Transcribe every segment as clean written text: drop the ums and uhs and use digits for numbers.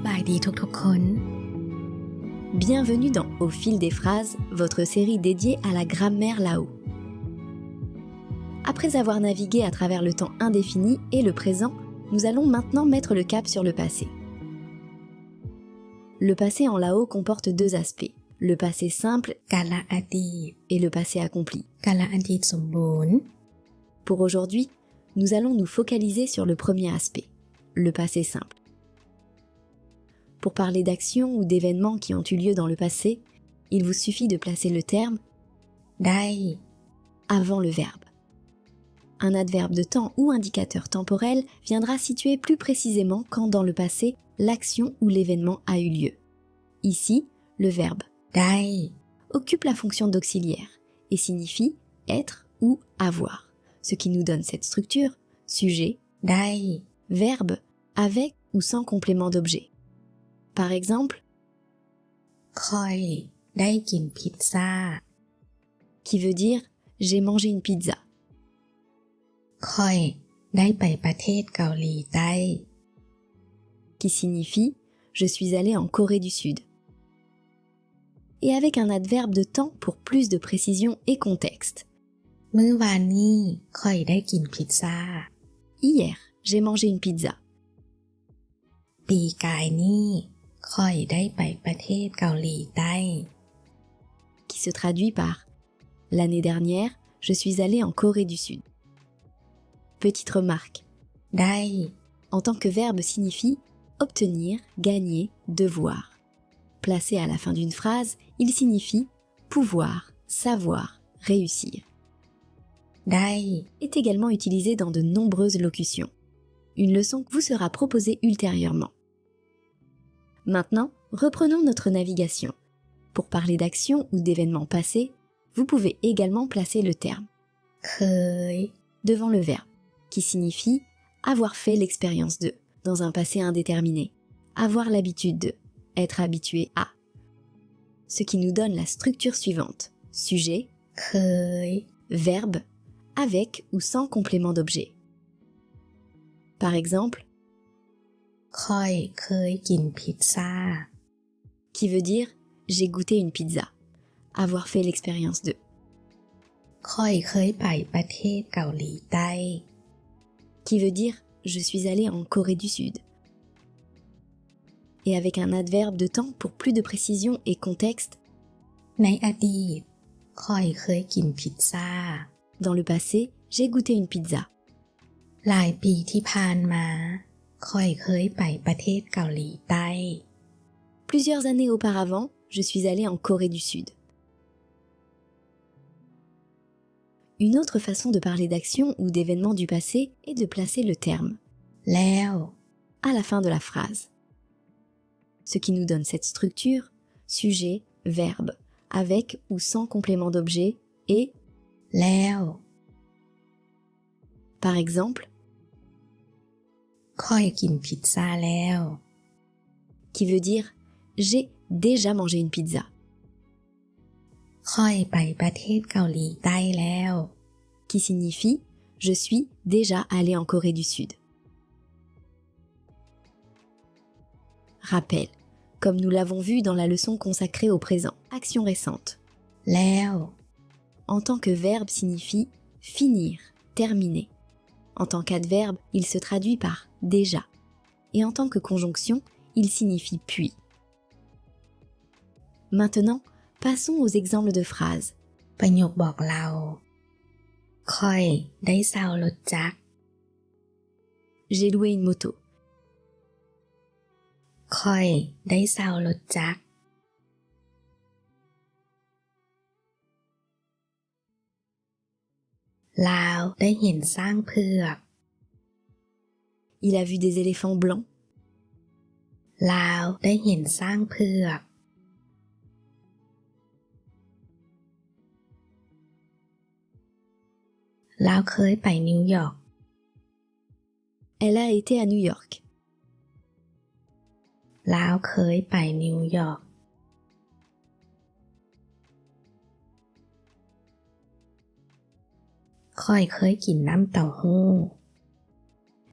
บายดีทุกๆคน Bienvenue dans Au fil des phrases, votre série dédiée à la grammaire Lao. Après avoir navigué à travers le temps indéfini et le présent, nous allons maintenant mettre le cap sur le passé. Le passé en Lao comporte deux aspects, le passé simple กาลอดีต et le passé accompli. กาลอดีตสมบูรณ์ Pour aujourd'hui, nous allons nous focaliser sur le premier aspect, le passé simple. Pour parler d'actions ou d'événements qui ont eu lieu dans le passé, il vous suffit de placer le terme ได้ avant le verbe. Un adverbe de temps ou indicateur temporel viendra situer plus précisément quand dans le passé, l'action ou l'événement a eu lieu. Ici, le verbe ได้ occupe la fonction d'auxiliaire et signifie être ou avoir, ce qui nous donne cette structure sujet, ได้ verbe avec ou sans complément d'objet. Par exemple, ค่อยได้กินพิซซ่า qui veut dire j'ai mangé une pizza, ค่อยได้ไปประเทศเกาหลีใต้ qui signifie je suis allé en Corée du Sud. Et avec un adverbe de temps pour plus de précision et contexte. มื้อวานนี้ค่อยได้กินพิซซ่า Hier, j'ai mangé une pizza, ปีกายนี้ค่อยได้ไปประเทศเกาหลีใต้ qui se traduit par l'année dernière, je suis allé en Corée du Sud. Petite remarque, ได้ en tant que verbe signifie obtenir, gagner, devoir. Placé à la fin d'une phrase, il signifie pouvoir, savoir, réussir. ได้ Est également utilisé dans de nombreuses locutions. Une leçon vous sera proposée ultérieurement. Maintenant, reprenons notre navigation. Pour parler d'actions ou d'événements passés, vous pouvez également placer le terme เคย devant le verbe, qui signifie avoir fait l'expérience de, dans un passé indéterminé, avoir l'habitude de, être habitué à. Ce qui nous donne la structure suivante, sujet, เคย verbe, avec ou sans complément d'objet. Par exemple, ค่อยเคยกินพิซซ่า qui veut dire j'ai goûté une pizza, avoir fait l'expérience de, ค่อยเคยไปประเทศเกาหลีใต้ qui veut dire je suis allé en Corée du Sud. Et avec un adverbe de temps pour plus de précision et contexte, ในอดีตค่อยเคยกินพิซซ่า dans le passé, j'ai goûté une pizza. หลายปีที่ผ่านมาค่อยเคยไปประเทศเกาหลีใต้ Plusieurs années auparavant, je suis allé en Corée du Sud. Une autre façon de parler d'actions ou d'événements du passé est de placer le terme แล้ว à la fin de la phrase. Ce qui nous donne cette structure, sujet, verbe, avec ou sans complément d'objet, et, แล้ว par exemple, ค่อยกินพิซซ่าแล้ว qui veut dire j'ai déjà mangé une pizza, ค่อยไปประเทศเกาหลีใต้แล้ว qui signifie je suis déjà allé en Corée du Sud. Rappel, comme nous l'avons vu dans la leçon consacrée au présent, action récente. แล้ว En tant que verbe signifie finir, terminer. En tant qu'adverbe, il se traduit par déjà. Et en tant que conjonction, il signifie puis. Maintenant, passons aux exemples de phrases. ประโยคบอกเราค่อยได้เซารถจักร J'ai loué une moto. ค่อยได้เซารถจักร ลาวได้เห็นสร้างเผือก Il a vu des éléphants blancs. ลาวได้เห็นสร้างเผือก ลาวเคยไปนิวยอร์ก Elle a été à New York. ลาวเคยไปนิวยอร์ก ค่อยเคยกินน้ำเต้าหู้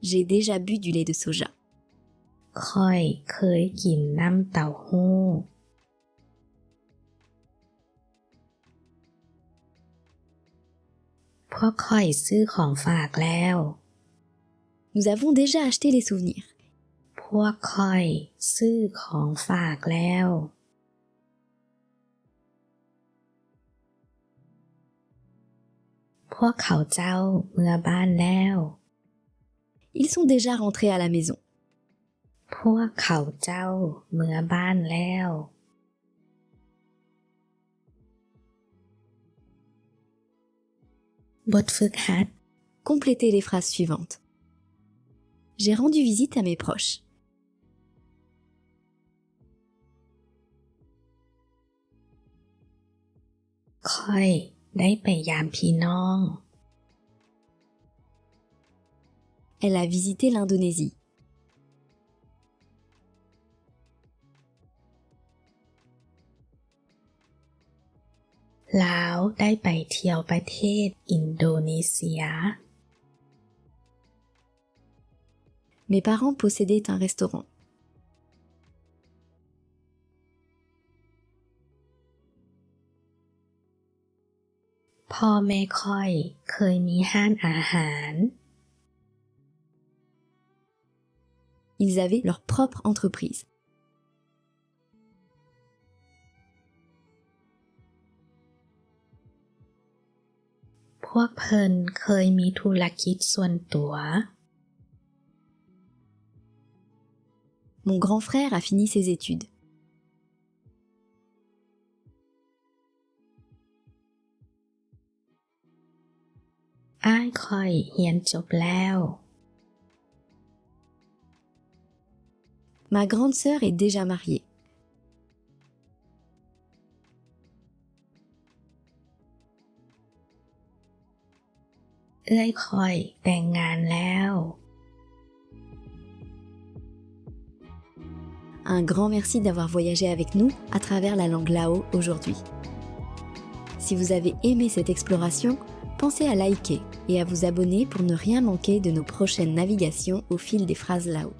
J'ai déjà bu du lait de soja. ค่อยเคยกินน้ำเต้าหู้พวกค่อยซื้อของฝากแล้ว Nous avons déjà acheté les souvenirs. พวกค่อยซื้อของฝากแล้ว พวกเขาเจ้าเมื่อบ้านแล้ว Ils sont déjà rentrés à la maison. พวกเขาเจ้าเมื่อบ้านแล้ว บทฝึกหัด Complétez les phrases suivantes. J'ai rendu visite à mes proches. ค่อยได้ไปยามพี่น้อง Elle a visité l'Indonésie. ลาวได้ไปเที่ยวประเทศอินโดนีเซีย Mes parents possédaient un restaurant. พ่อแม่ค่อยเคยมีห้านอาหาร Ils avaient leur propre entreprise. พวกเพิ่นเคยมีธุรกิจส่วนตัว Mon grand frère a fini ses études. อ้ายค่อยเรียนจบแล้ว Ma grande sœur est déjà mariée. เอื้อยค่อยแต่งงานแล้ว Un grand merci d'avoir voyagé avec nous à travers la langue lao aujourd'hui. Si vous avez aimé cette exploration, pensez à liker et à vous abonner pour ne rien manquer de nos prochaines navigations au fil des phrases lao.